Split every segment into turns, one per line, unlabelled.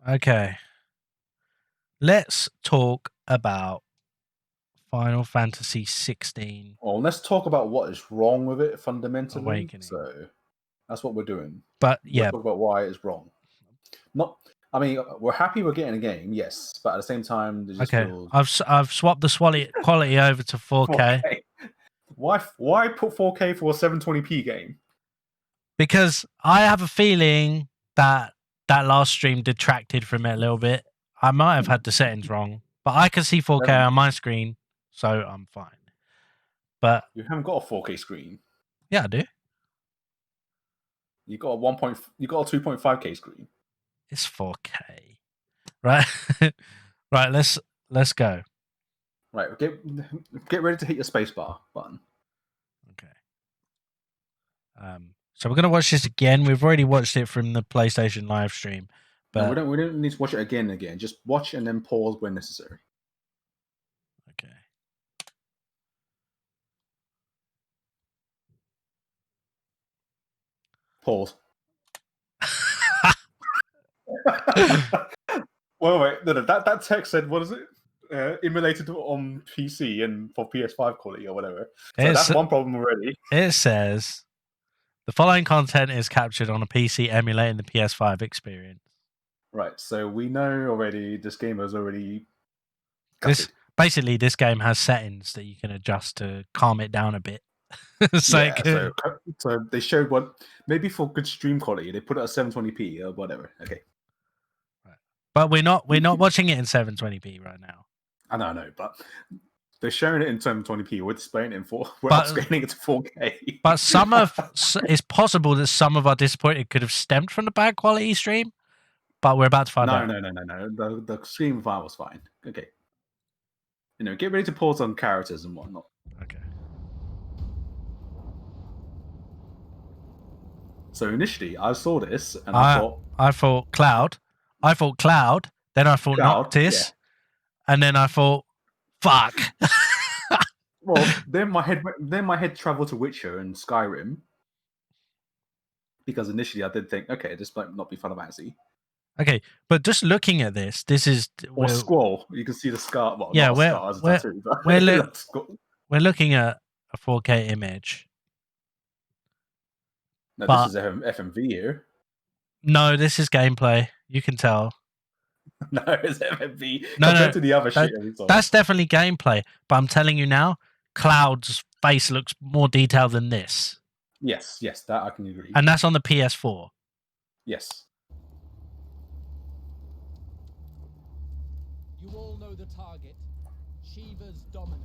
Okay. Let's talk about Final Fantasy XVI
Well, let's talk about what is wrong with it fundamentally.
Awakening.
So that's what we're doing.
But
We'll
yeah,
talk about why it's wrong. I mean, we're happy we're getting a game, yes, but at the same time, it just
okay.
feels
I've swapped the quality over to 4K
4K. Why put 4K for a 720p game?
because I have a feeling that last stream detracted from it a little bit. I might have had the settings wrong, but I can see 4K on my screen, so I'm fine. But
you haven't got a 4K screen.
Yeah, I do.
You got a You got a 2.5K screen.
It's 4K, right? Right. Let's go.
Right. Get ready to hit your spacebar button.
Okay. So we're gonna watch this again. We've already watched it from the PlayStation live stream, but
no, we don't need to watch it again and again. Just watch and then pause when necessary.
Okay.
Pause. Wait. No, that text said, what is it? Emulated on PC and for PS5 quality or whatever. So that's one problem already.
It says the following content is captured on a PC emulating the PS5 experience.
Right. So we know already this game is already
Basically, this game has settings that you can adjust to calm it down a bit.
So they showed what maybe for good stream quality they put it at 720p or whatever. Okay.
Right. But we're not watching it in 720p right now.
I know, but they're showing it in 720p. We're displaying it in we're upscaling it to 4K.
But it's possible that some of our disappointment could have stemmed from the bad quality stream. But we're about to find out.
No. The stream file was fine. Okay. Get ready to pause on characters and whatnot.
Okay.
So initially, I saw this and I
thought Cloud. Then I thought Noctis, and then I thought, fuck.
Well, then my head traveled to Witcher and Skyrim because initially I did think, okay, this might not be Final Fantasy.
Okay, but just looking at this is
Squall. You can see the scar. Well,
yeah, we're looking at a 4K image.
No, this is FMV here.
No, this is gameplay. You can tell.
No, it's FMV compared to the other shit we saw.
That's definitely gameplay. But I'm telling you now, Cloud's face looks more detailed than this.
Yes, that I can agree.
And that's on the PS4.
Yes.
You all know the target. Shiva's dominant.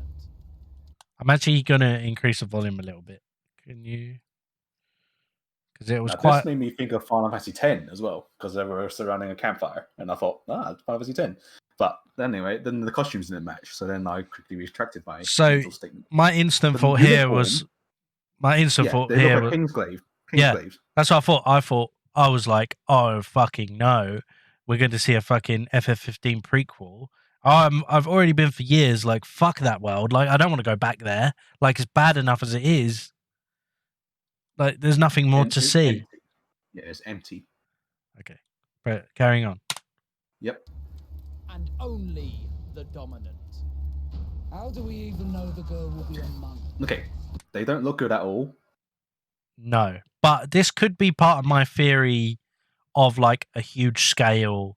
I'm actually going to increase the volume a little bit. Can you? Because it was
This made me think of Final Fantasy X as well, because they were surrounding a campfire, and I thought, Final Fantasy X. But anyway, then the costumes didn't match, so then I quickly retracted my statement.
My instant thought here was
Kingsglaive.
That's what I thought. I was like, oh fucking no, we're going to see a fucking FF15 prequel. I've already been for years like, fuck that world. Like, I don't want to go back there. Like, it's bad enough as it is. Like, there's nothing more to see.
Empty. Yeah, it's empty.
Okay, but carrying on.
Yep.
And only the dominant. How do we even know the girl will be among?
Okay, they don't look good at all.
No, but this could be part of my theory of like a huge scale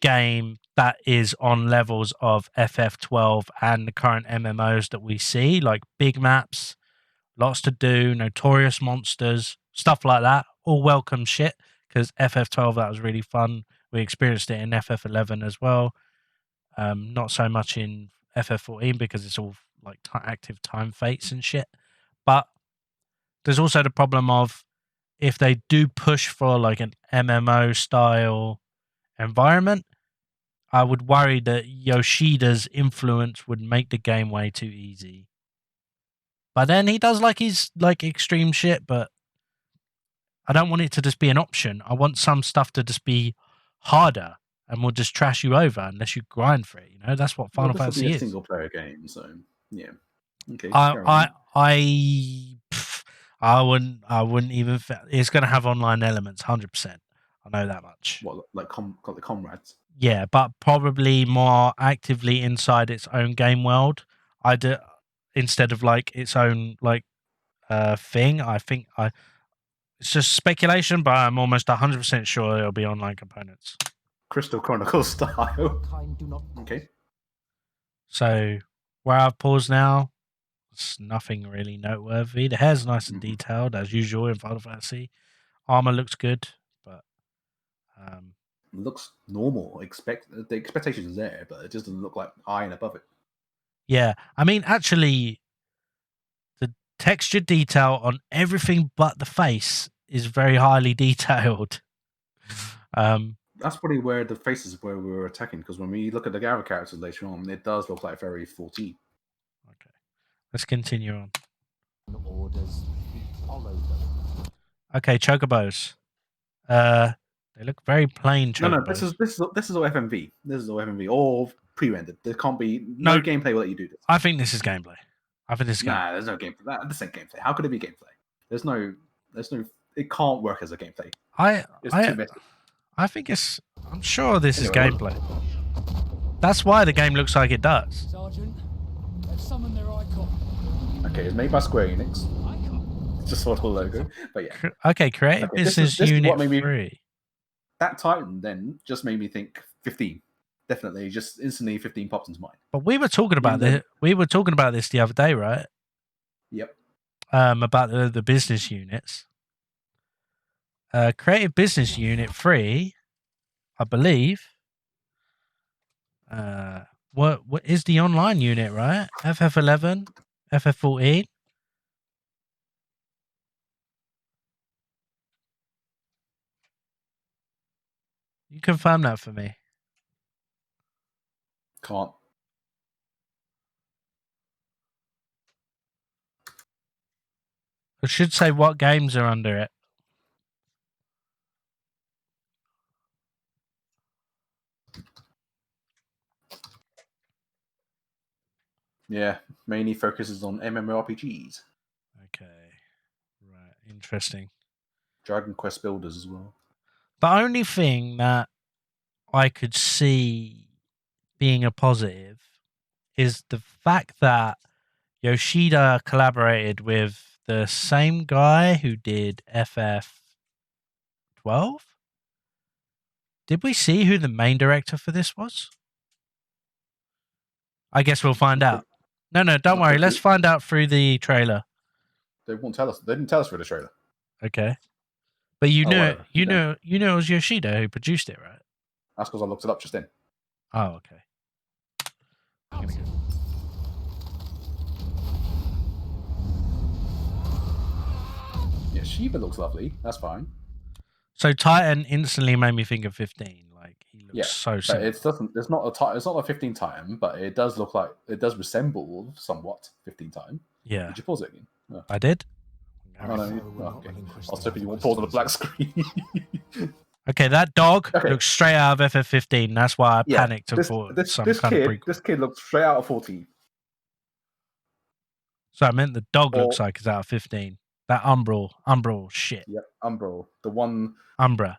game that is on levels of FF12 and the current MMOs that we see, like big maps, lots to do, notorious monsters, stuff like that. All welcome shit, because FF12, that was really fun. We experienced it in FF11 as well. Not so much in FF14 because it's all like active time fates and shit. But there's also the problem of if they do push for like an MMO style environment, I would worry that Yoshida's influence would make the game way too easy. But then he does like his like extreme shit, but I don't want it to just be an option. I want some stuff to just be harder and will just trash you over unless you grind for it. You know, that's what Final Fantasy is.
It's a single player game, so yeah. Okay.
I wouldn't even. It's going to have online elements, 100%. I know that much.
What, like got the comrades?
Yeah, but probably more actively inside its own game world. Instead of like its own like thing. It's just speculation, but I'm almost 100% sure it'll be online components.
Crystal Chronicles style.
Kind do not.
Okay.
So where I've paused now, it's nothing really noteworthy. The hair's nice and detailed as usual in Final Fantasy. Armor looks good, but
Looks normal. The expectation is there, but it just doesn't look like high and above it.
yeah. I mean, actually, the texture detail on everything but the face is very highly detailed.
That's probably where the faces where we were attacking, because when we look at the other characters later on, it does look like very 14.
Okay, let's continue on.
Orders, we follow them.
Okay, chocobos. They look very plain chocobos.
No, this is all FMV. This is all FMV, all pre-rendered. There can't be no gameplay will let you do this.
I think this is gameplay.
Nah, there's no gameplay. This ain't gameplay. How could it be gameplay? There's no. It can't work as a gameplay. It's too messy.
I think I'm sure this is gameplay. That's why the game looks like it does.
Sergeant, they've summoned their icon.
Okay, it's made by Square Enix.
Icon?
It's just sort of a logo, but yeah.
Okay, Creative Business Unit 3.
That Titan then just made me think 15. Definitely, just instantly 15 pops into mind.
But we were talking about this. We were talking about this the other day, right?
Yep.
About the business units. Creative Business Unit 3, I believe. What is the online unit, right? FF11, FF14. You confirm that for me.
Can't.
It should say what games are under it.
Yeah, mainly focuses on MMORPGs.
Okay. Right. Interesting.
Dragon Quest builders as well.
The only thing that I could see being a positive is the fact that Yoshida collaborated with the same guy who did FF12. Did we see who the main director for this was? I guess we'll find out. No, don't worry. Let's find out through the trailer.
They won't tell us. They didn't tell us for the trailer.
Okay. But you know it was Yoshida who produced it, right?
That's because I looked it up just then.
Oh, okay.
Yeah, Shiva looks lovely. That's fine.
So Titan instantly made me think of 15. Like he looks so similar.
It's not a 15 Titan, but it does look like it does resemble somewhat 15 Titan.
Yeah.
Did you pause it again? No.
I did.
Oh, no, okay. I was hoping you won't pause on the black screen.
Okay, that dog looks straight out of FF15. That's why I panicked and thought
this kid looks straight out of 14.
So I meant the dog looks like it's out of 15. That Umbral shit.
Yep, Umbral. The one
Umbra.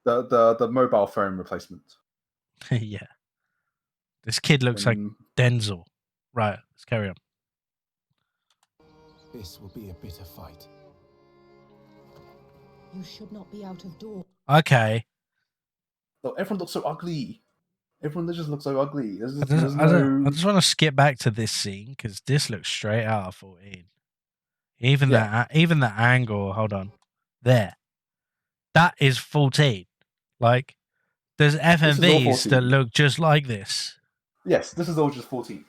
The mobile phone replacement.
Yeah. This kid looks like Denzel. Right, let's carry on.
This will be a bitter fight.
You should not be out of door.
Okay.
Look, everyone looks so ugly. Everyone just looks so ugly. I
just want to skip back to this scene because this looks straight out of 14. Even the angle. Hold on, there. That is 14. Like, there's FMVs that look just like this.
Yes, this is all just 14.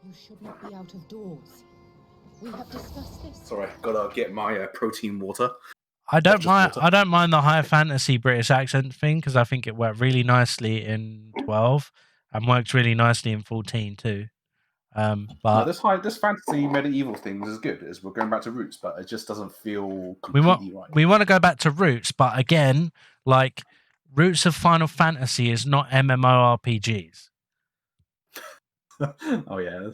You should not be out of doors. We have discussed this.
Sorry, gotta get my protein water.
I don't mind the high fantasy British accent thing because I think it worked really nicely in 12 and works really nicely in 14 too. But
this fantasy medieval thing is good. We're going back to roots, but it just doesn't feel completely right.
We want to go back to roots, but again, like roots of Final Fantasy is not MMORPGs.
Oh yeah.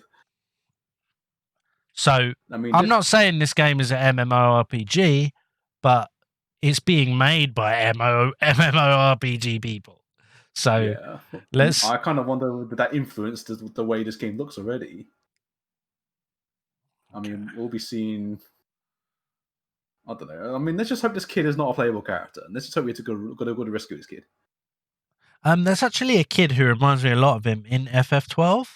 So I mean, I'm not saying this game is an MMORPG, but it's being made by MMORPG people. So
Yeah,
let's.
I kind of wonder did that influence the way this game looks already. I mean, we'll be seeing. I don't know. I mean, let's just hope this kid is not a playable character, and let's just hope we have to go to rescue this kid.
There's actually a kid who reminds me a lot of him in FF12.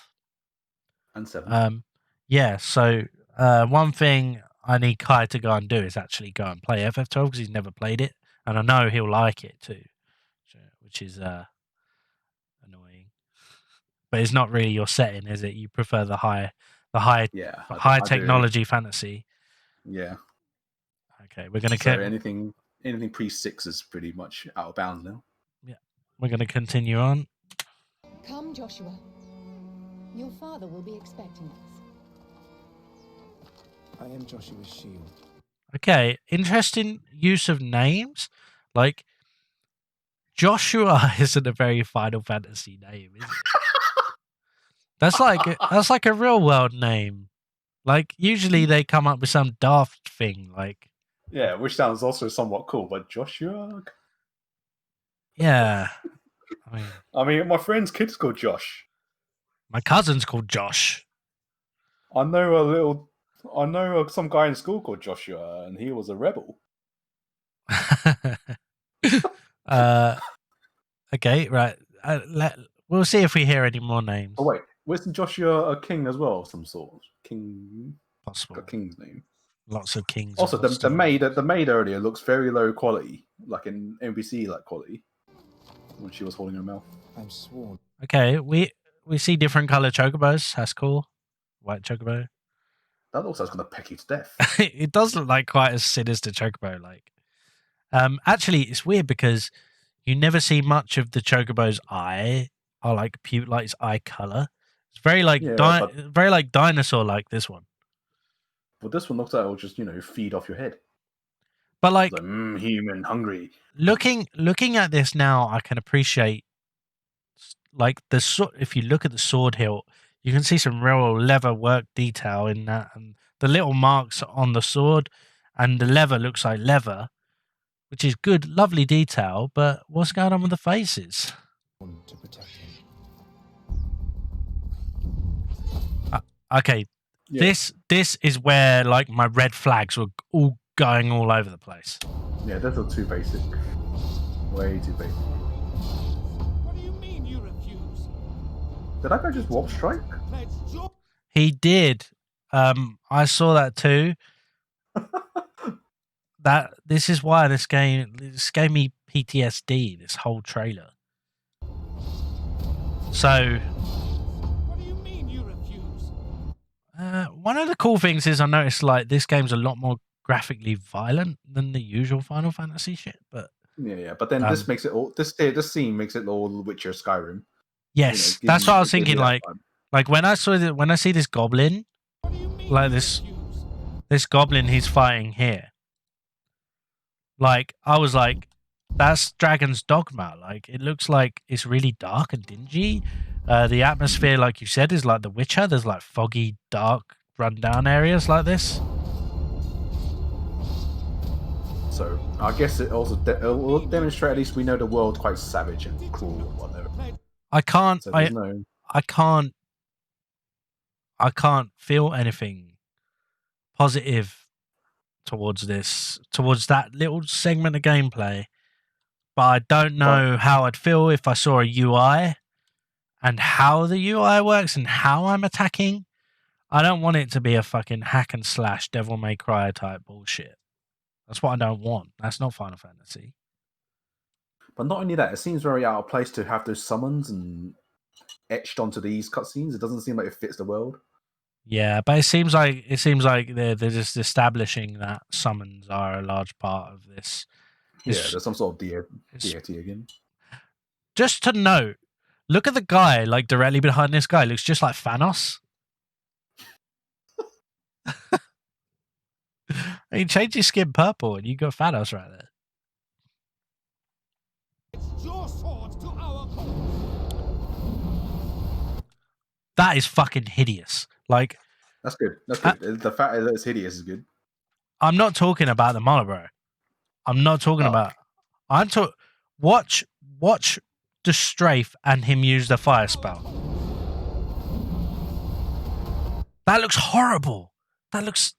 And 7.
Yeah. So one thing I need Kai to go and do is actually go and play FF12 because he's never played it, and I know he'll like it too, which is annoying. But it's not really your setting, is it? You prefer the high
Yeah,
high
I do.
technology fantasy.
Yeah.
Okay, we're gonna
So anything pre-6 is pretty much out of bounds now.
Yeah, we're gonna continue on.
Come, Joshua. Your father will be expecting us.
I am Joshua's shield.
Okay, interesting use of names. Like Joshua isn't a very Final Fantasy name, is it? That's like a real world name. Like usually they come up with some daft thing like
Yeah, which sounds also somewhat cool, but Joshua.
yeah.
I mean, my friend's kid's called Josh.
My cousin's called Josh.
I know some guy in school called Joshua, and he was a rebel.
Okay, right. We'll see if we hear any more names.
Oh wait, wasn't Joshua a king as well of some sort? King,
Possible.
a king's name.
Lots of kings.
Also, the maid earlier looks very low quality, like in NPC like quality, when she was holding her mouth.
I'm sworn.
Okay, we see different color chocobos. That's cool. White chocobo.
That looks like it's gonna peck you to death.
It does look like quite a sinister chocobo. Like, actually, it's weird because you never see much of the chocobo's eye or like like its eye color. It's very like very like dinosaur like this one.
But this one looks like it'll just feed off your head.
But like
human hungry.
Looking at this now, I can appreciate like if you look at the sword hilt, you can see some real leather work detail in that, and the little marks on the sword, and the leather looks like leather, which is good, lovely detail. But what's going on with the faces?
To protect him.
Okay, yeah. This is where like my red flags were all going all over the place.
Yeah, that's too basic. Way too basic.
What do you mean you refuse?
Did that guy just warp strike?
He did. I saw that too. This is why this gave me PTSD, this whole trailer. So
what do you mean you refuse?
One of the cool things is I noticed like this game's a lot more graphically violent than the usual Final Fantasy shit, but
yeah. But then this makes it all this scene makes it all Witcher Skyrim.
Yes, that's what I was thinking. Like when I see this goblin, like this goblin he's fighting here, like I was like, that's Dragon's Dogma. Like it looks like it's really dark and dingy. The atmosphere, like you said, is like The Witcher. There's like foggy, dark, rundown areas like this.
So I guess it also will demonstrate at least we know the world quite savage and cruel and whatever.
I can't feel anything positive towards that little segment of gameplay. But I don't know how I'd feel if I saw a UI and how the UI works and how I'm attacking. I don't want it to be a fucking hack and slash Devil May Cry type bullshit. That's what I don't want. That's not Final Fantasy.
But not only that, it seems very out of place to have those summons and etched onto these cutscenes. It doesn't seem like it fits the world.
Yeah, but it seems like they're just establishing that summons are a large part of this.
There's some sort of deity again.
Just to note, look at the guy like directly behind this guy. Looks just like Thanos. He changed his skin purple, and you got Thanos right there.
It's your sword to our cause.
That is fucking hideous. Like
that's good. That's good. The fact that it's hideous is good.
I'm not talking about the Marlboro. I'm not talking
Oh.
about. I'm talking. Watch the strafe and him use the fire spell. That looks horrible. That looks.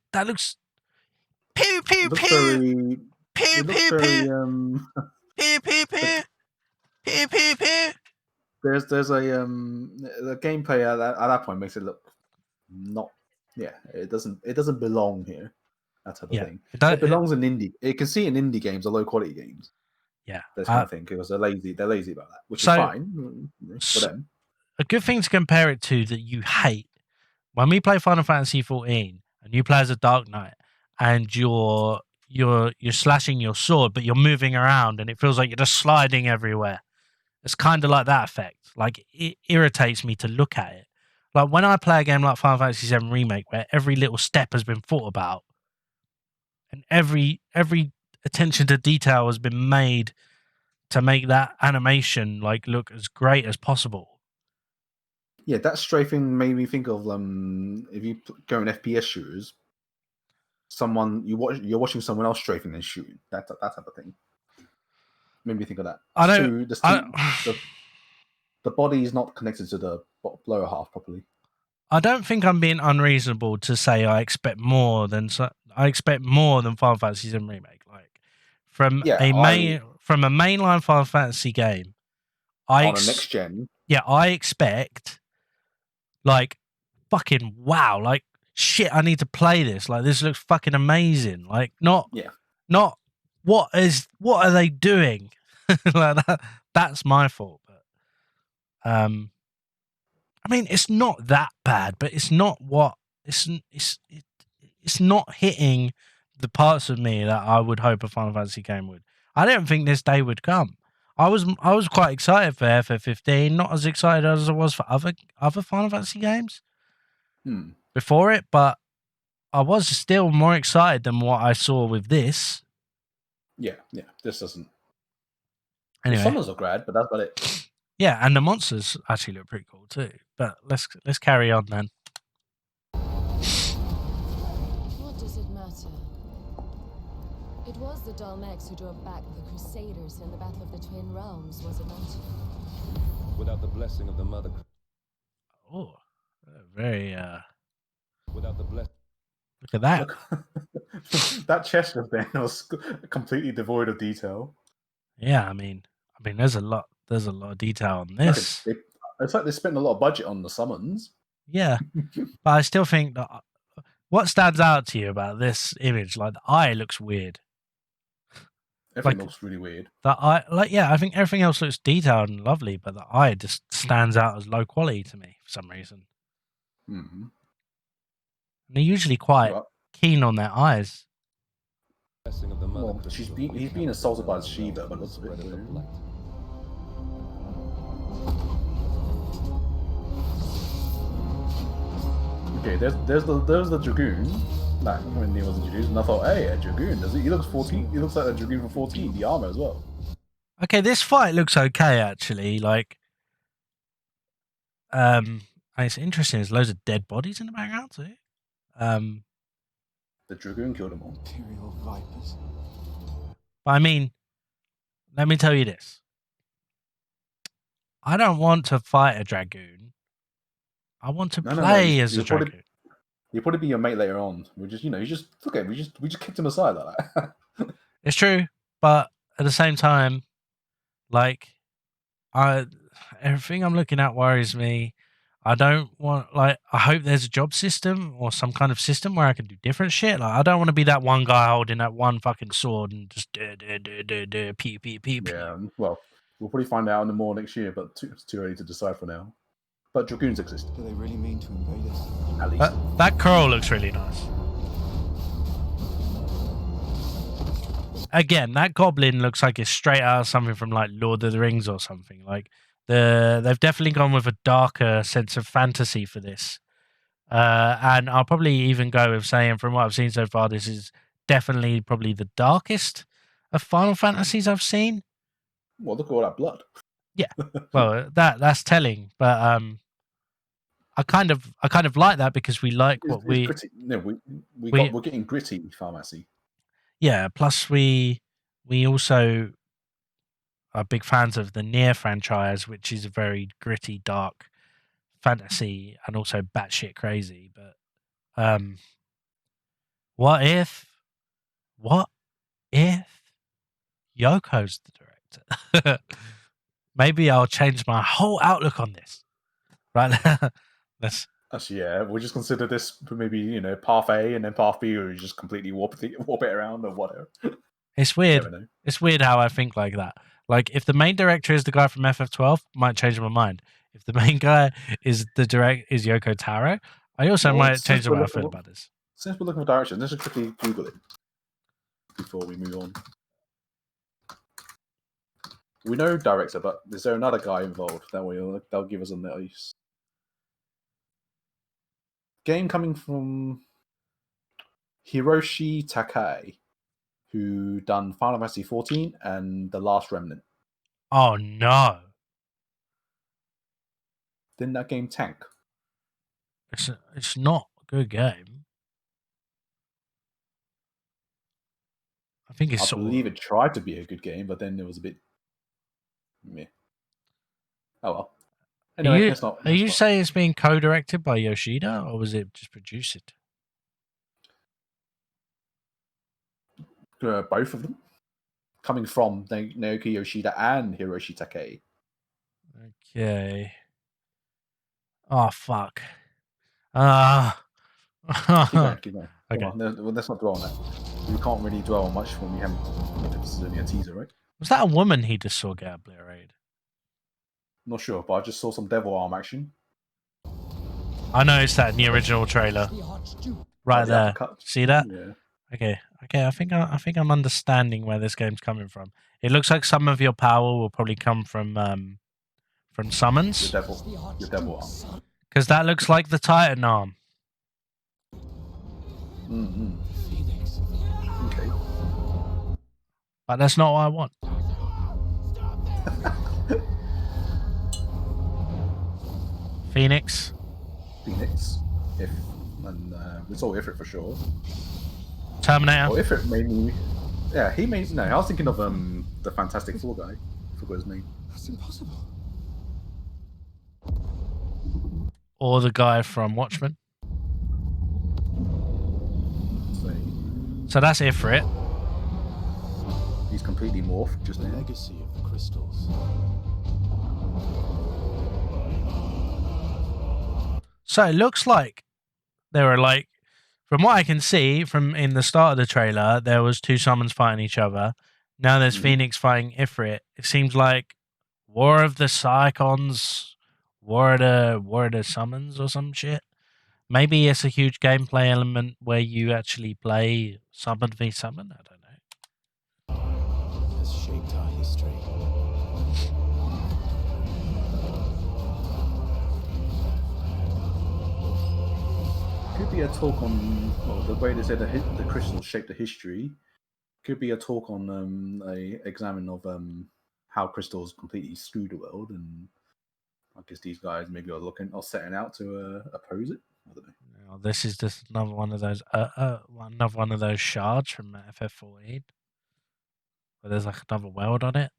Pew pew
It looks
pew
very.
pew
It looks
pew
very.
pew pew pew pew pew pew.
There's a the gameplay at that point makes it look not. Yeah, it doesn't belong here. That type of thing. It belongs in indie. You can see in indie games or low quality games.
Yeah,
This kind of thing because they're lazy about that, which is fine for them.
A good thing to compare it to that you hate when we play Final Fantasy XIV and you play as a Dark Knight and you're slashing your sword, but you're moving around and it feels like you're just sliding everywhere. It's kind of like that effect. Like it irritates me to look at it. Like when I play a game like Final Fantasy VII Remake, where every little step has been thought about, and every attention to detail has been made to make that animation like look as great as possible.
Yeah, that strafing made me think of if you go in FPS shooters, you're watching someone else strafing and shooting that type of thing. Made me think of that. The body is not connected to the lower half properly.
I don't think I'm being unreasonable to say I expect more than Final Fantasy VII Remake. Like from a mainline Final Fantasy game,
on a next gen.
Yeah, I expect like fucking wow, like shit. I need to play this. Like this looks fucking amazing. Like not what are they doing? Like that's my fault. But I mean, it's not that bad, but it's not it's not hitting the parts of me that I would hope a Final Fantasy game would. I don't think this day would come. I was quite excited for FF15, not as excited as I was for other Final Fantasy games before it, but I was still more excited than what I saw with this.
Yeah, this doesn't.
Anyway,
the summons are grad, but that's about it.
Yeah, and the monsters actually look pretty cool too. But let's carry on then.
What does it matter? It was the Dalmex who drove back the Crusaders in the Battle of the Twin Realms, was it not?
Without the blessing of the Mother.
Oh, very
Without the blessing.
Look at that.
That chest of Ben was completely devoid of detail.
Yeah, I mean, there's a lot of detail on this.
It's like they spent a lot of budget on the summons.
Yeah, but I still think that what stands out to you about this image, like the eye looks weird.
Everything looks really weird.
The eye, I think everything else looks detailed and lovely, but the eye just stands out as low quality to me for some reason.
Mm-hmm.
And they're usually quite keen on their eyes.
Well, he's been assaulted by Shiva, but looks a bit weird. Okay, there's the Dragoon. Like when he was introduced, and I thought, hey, a Dragoon. He looks 14. He looks like a Dragoon from 14. The armor as well.
Okay, this fight looks okay actually. Like, and it's interesting. There's loads of dead bodies in the background too.
The Dragoon killed them all.
Imperial vipers.
But I mean, let me tell you this. I don't want to fight a Dragoon. I want to play as a Dragoon.
He'll probably be your mate later on. We just kicked him aside like that.
It's true, but at the same time, like, everything I'm looking at worries me. I don't want, I hope there's a job system or some kind of system where I can do different shit. Like, I don't want to be that one guy holding that one fucking sword and just pew.
Yeah, well, we'll probably find out in the more next year, but it's too early to decide for now. But Dragoons exist.
Do they really mean to invade us?
At least.
That curl looks really nice. Again, that goblin looks like it's straight out of something from like Lord of the Rings or something. Like they've definitely gone with a darker sense of fantasy for this. And I'll probably even go with saying, from what I've seen so far, this is definitely probably the darkest of Final Fantasies I've seen.
Well, look at all that blood.
Yeah, well, that's telling, but I kind of like that because we like what
we're getting gritty pharmacy.
Yeah, plus we we also are big fans of the Nier franchise, which is a very gritty, dark fantasy and also batshit crazy. But what if Yoko's the director? Maybe I'll change my whole outlook on this. Right? Let's.
Actually, yeah, we'll just consider this maybe path A and then path B, or you just completely warp it around or whatever.
It's weird. It's weird how I think like that. Like if the main director is the guy from FF12, might change my mind. If the main guy is Yoko Taro, I also might change the way I feel about this.
Since we're looking for direction, let's just quickly Google it before we move on. We know director, but is there another guy involved? That way, they'll give us a nice game coming from Hiroshi Takai, who done Final Fantasy XIV and The Last Remnant.
Oh no!
Didn't that game tank?
It's not a good game. I think it's.
I believe it tried to be a good game, but then it was a bit. Meh. Oh well. Anyway,
are you saying it's being co-directed by Yoshida, or was it just produced?
Both of them, coming from Naoki Yoshida and Hiroshi Takai.
Okay. Oh fuck.
Keep going. Okay. Let's not dwell on that. We can't really dwell on much when we haven't. This is only a teaser, right?
Was that a woman he just saw get obliterated?
Not sure, but I just saw some devil arm action.
I noticed that in the original trailer. Right there. See that?
Yeah.
Okay. I think I'm understanding where this game's coming from. It looks like some of your power will probably come from summons.
Your devil arm.
Because that looks like the Titan arm.
Mm-hmm. Okay.
But that's not what I want. Phoenix.
We saw Ifrit for sure.
Terminator.
Oh, Ifrit made me. Yeah, he made. No, I was thinking of the Fantastic Four guy. I forgot his name.
That's impossible.
Or the guy from Watchmen. So that's Ifrit.
He's completely morphed just
The
now.
legacy of the crystals.
So it looks like there were like, from what I can see from in the start of the trailer, there was two summons fighting each other. Now there's Phoenix fighting Ifrit. It seems like War of the Psychons, War of the Summons or some shit. Maybe it's a huge gameplay element where you actually play summon v summon. I don't know.
Has shaped our history.
Could be a talk on the way they said the crystals shape the history. Could be a talk on a examine of how crystals completely screw the world, and I guess these guys maybe are setting out to oppose it. I don't know.
Now, this is just another one of those shards from FF14, where there's like another world on it.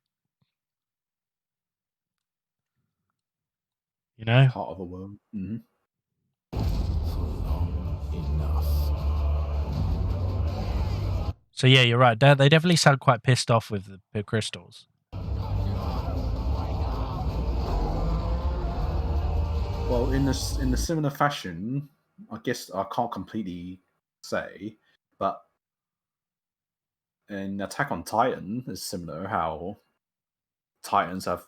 You know,
Part of a world. Mm-hmm.
So yeah, you're right. They definitely sound quite pissed off with the crystals.
Well, in the similar fashion, I guess I can't completely say, but in Attack on Titan, it's similar how Titans have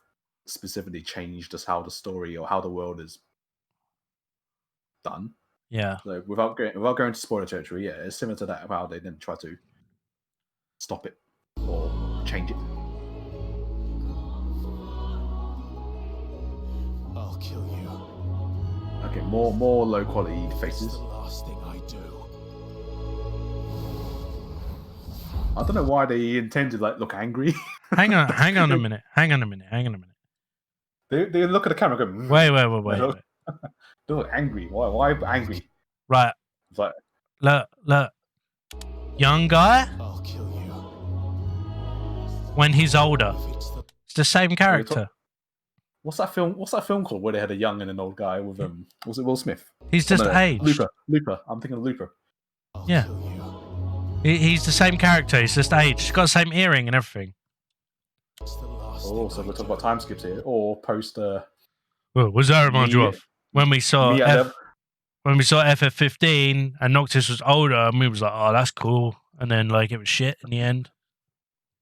specifically changed just how the story or how the world is done.
Yeah.
So without going to spoiler territory, yeah, it's similar to that. How they didn't try to stop it or change it.
I'll kill you.
Okay, more low quality faces.
It's the last thing I do.
I don't know why they intended look angry.
hang on a minute.
They look at the camera and go,
Wait.
They look angry. Why angry?
Right.
It's like,
look. Young guy?
I'll kill you.
when he's older. It's the same character.
What's that film? What's that film called where they had a young and an old guy with Was it Will Smith?
He's just aged.
Looper. I'm thinking of Looper.
Yeah. He's the same character. He's just aged. He's got the same earring and everything.
Oh, so we're talking about time skips here, or post.
Well, what does that remind you of? When we saw FF15 and Noctis was older, and we was like, "Oh, that's cool," and then like it was shit in the end.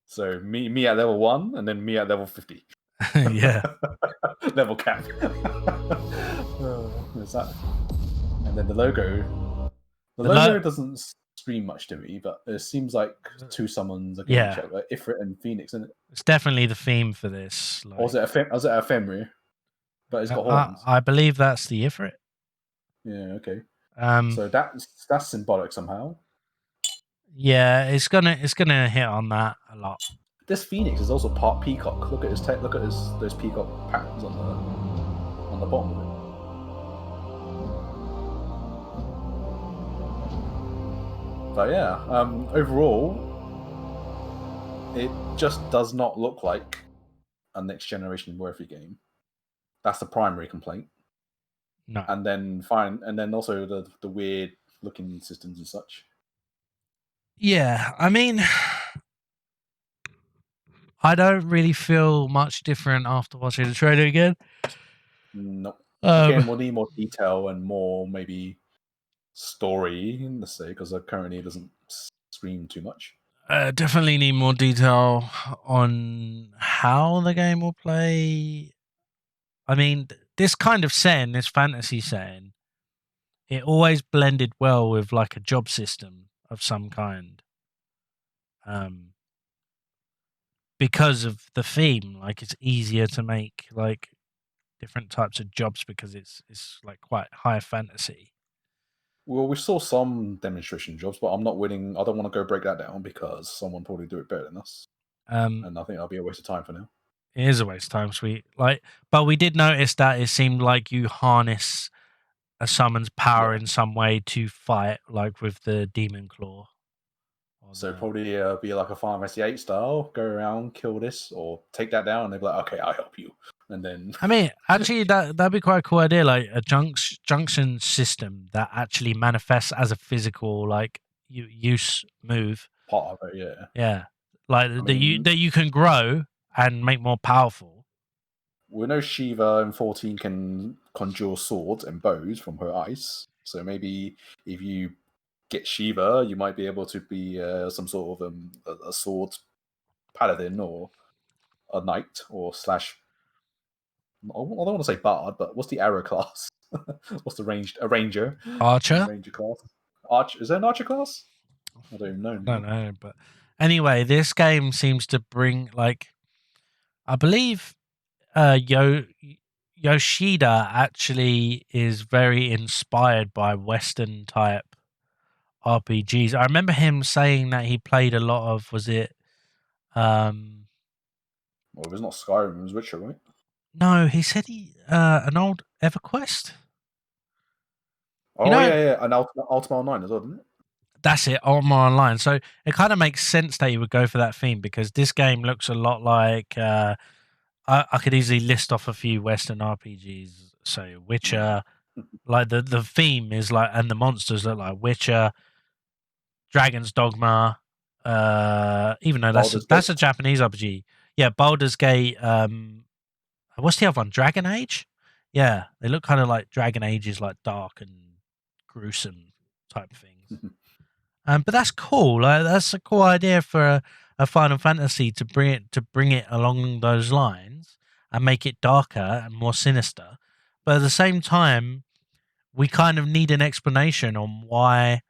So me at level 1, and then me at level 50.
Yeah.
Level cap. What's that? And then the logo. The logo doesn't scream much to me, but it seems like two summons against each other, Ifrit and Phoenix, isn't it?
It's definitely the theme for this.
Or was it a Fenrir? But it's got horns.
I believe that's the Ifrit.
Yeah, okay. So that's symbolic somehow.
Yeah, it's gonna hit on that a lot.
This Phoenix is also part peacock. Look at those peacock patterns on the bottom of it. But yeah, overall, it just does not look like a next generation worthy game. That's the primary complaint.
No.
And then also the weird looking systems and such.
Yeah, I mean, I don't really feel much different after watching the trailer again.
No. Again, we'll need more detail and more maybe story, let's say, because currently it doesn't scream too much.
Definitely need more detail on how the game will play. I mean, this kind of setting, this fantasy setting, it always blended well with like a job system of some kind. Because of the theme, like it's easier to make like different types of jobs because it's like quite high fantasy.
Well, we saw some demonstration jobs, but I'm not willing. I don't want to go break that down because someone probably do it better than us. And I think that'll be a waste of time for now.
It is a waste of time, sweet. But we did notice that it seemed like you harness a summon's power in some way to fight, like with the demon claw.
So probably be like a Final Fantasy VIII style. Go around, kill this, or take that down, and they'll be like, "Okay, I'll help you." And then,
I mean, actually, that'd be quite a cool idea, like a junction system that actually manifests as a physical like use move.
Part of it, yeah.
Yeah, like that you can grow and make more powerful.
We know Shiva in 14 can conjure swords and bows from her ice. So maybe if you get Shiva, you might be able to be some sort of a sword paladin or a knight or slash. I don't want to say bard, but what's the arrow class? What's the a ranger?
Archer.
Ranger class. Is there an archer class? I don't even know.
I don't know, but anyway, this game seems to bring like, I believe, Yoshida actually is very inspired by Western type RPGs. I remember him saying that he played a lot of, was it
well, it was not Skyrim, it was Witcher, right?
No, he said an old EverQuest.
Oh, yeah, and Ultima Online as well, didn't it?
That's it, Ultima Online. So it kind of makes sense that you would go for that theme because this game looks a lot like I could easily list off a few Western RPGs. So Witcher, like the theme is like, and the monsters look like Witcher, Dragon's Dogma. Even though that's a Japanese RPG. Yeah, Baldur's Gate. What's the other one? Dragon Age. Yeah, they look kind of like Dragon Age is like dark and gruesome type things. But that's cool. That's a cool idea for a Final Fantasy to bring it along those lines and make it darker and more sinister. But at the same time, we kind of need an explanation on why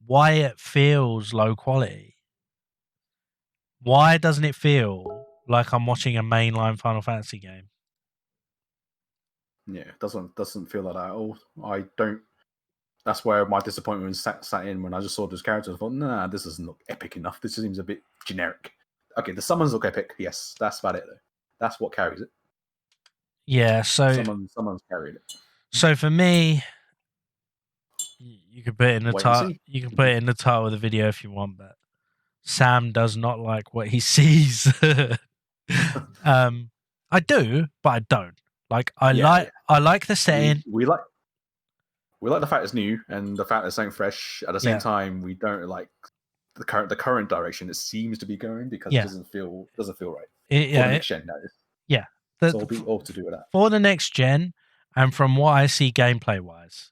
it feels low quality. Why doesn't it feel like I'm watching a mainline Final Fantasy game?
Yeah, it doesn't feel like that at all. I don't. That's where my disappointment sat in when I just saw those characters. I thought, nah, this doesn't look epic enough. This seems a bit generic. Okay, the summons look epic. Yes, that's about it though. That's what carries it.
Yeah, so
someone's carried it.
So for me, you could put it in the title. You can put it in the title of the video if you want, but Sam does not like what he sees. I do, but I don't. Like I like the setting.
We like the fact it's new and the fact it's something fresh. At the same time, we don't like the current direction it seems to be going because it doesn't feel right. For the next gen, that is.
Yeah.
It's all to do with that.
For the next gen, and from what I see gameplay wise.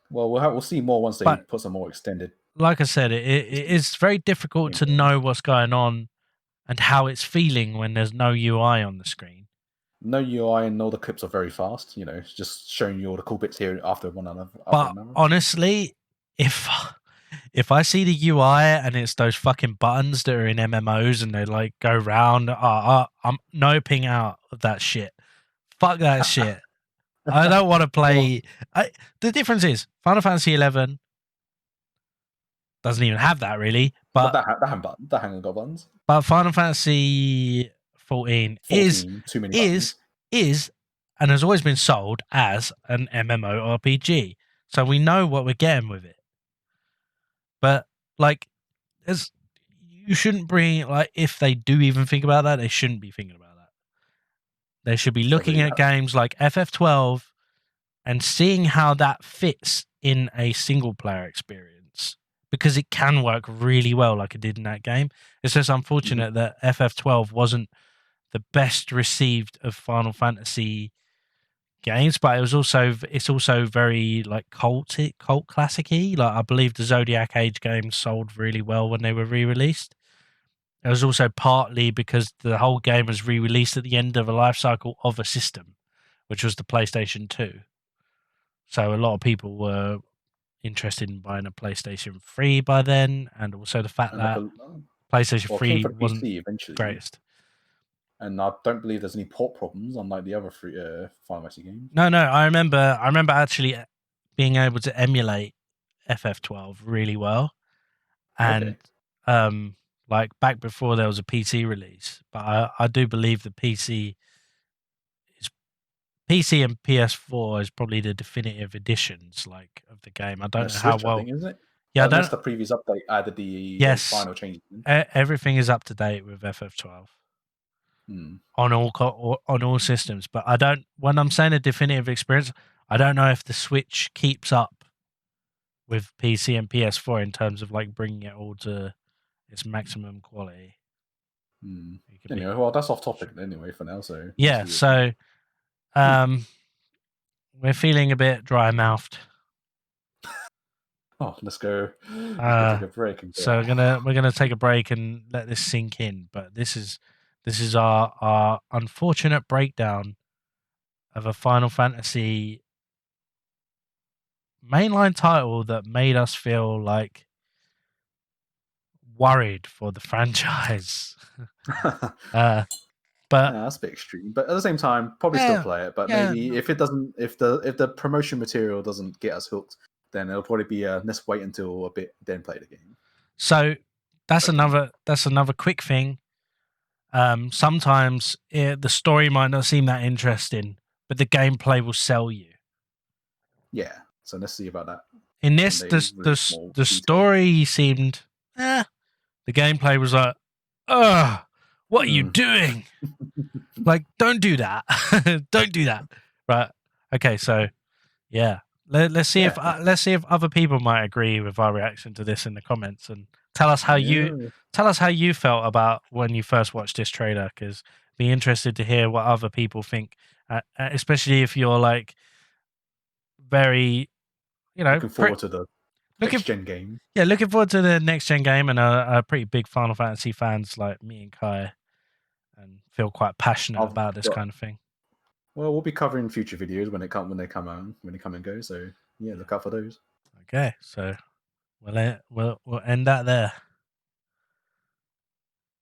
We'll see more once they put some more extended.
Like I said, it is very difficult to know what's going on and how it's feeling when there's no UI on the screen.
No UI and all the clips are very fast. You know, it's just showing you all the cool bits here after one another.
But honestly, if I see the UI and it's those fucking buttons that are in MMOs and they like go round, I'm noping out of that shit. Fuck that shit. I don't want to play. The difference is Final Fantasy XI doesn't even have that really, but
that hasn't got buttons.
But Final Fantasy 14 is and has always been sold as an MMORPG, so we know what we're getting with it. But like, you shouldn't bring if they do even think about that, they shouldn't be thinking about that. They should be looking at games like FF12 and seeing how that fits in a single player experience, because it can work really well like it did in that game. It's just unfortunate that FF12 wasn't the best received of Final Fantasy games, but it's also very like cult classic-y. Like I believe the Zodiac Age games sold really well when they were re-released. It was also partly because the whole game was re-released at the end of a life cycle of a system, which was the PlayStation 2. So a lot of people were interested in buying a PlayStation 3 by then, and also the fact that PlayStation 3 wasn't the greatest.
And I don't believe there's any port problems unlike the other Final Fantasy games.
No, I remember actually being able to emulate FF12 really well, and like back before there was a PC release. But I do believe the PC and PS4 is probably the definitive editions like of the game. I don't know how well.
I think, isn't it?
Yeah,
unless the previous update added the final changes.
Everything is up to date with FF12 on all systems. But I don't. When I'm saying a definitive experience, I don't know if the Switch keeps up with PC and PS4 in terms of like bringing it all to its maximum quality.
Anyway, well, that's off topic anyway for now. So
yeah, so we're feeling a bit dry mouthed.
Oh, let's go. Take a break.
So we're gonna take a break and let this sink in. But this is our unfortunate breakdown of a Final Fantasy mainline title that made us feel like worried for the franchise. But
that's a bit extreme. But at the same time, probably still play it. But maybe if the promotion material doesn't get us hooked, then it'll probably be let's wait until a bit, then play the game.
So that's another quick thing. Sometimes the story might not seem that interesting, but the gameplay will sell you.
Yeah. So let's see about that.
In this, the story seemed, the gameplay was like, what are you doing? Like, don't do that. Don't do that. Right. Okay. So, yeah. Let's see if other people might agree with our reaction to this in the comments, and tell us how you felt about when you first watched this trailer, because be interested to hear what other people think, especially if you're like very,
looking forward to the next gen game.
Yeah, looking forward to the next gen game, and are pretty big Final Fantasy fans like me and Kai, and feel quite passionate about this kind of thing.
Well, we'll be covering future videos when they come and go. So yeah, look out for those.
Okay, so we'll end that there.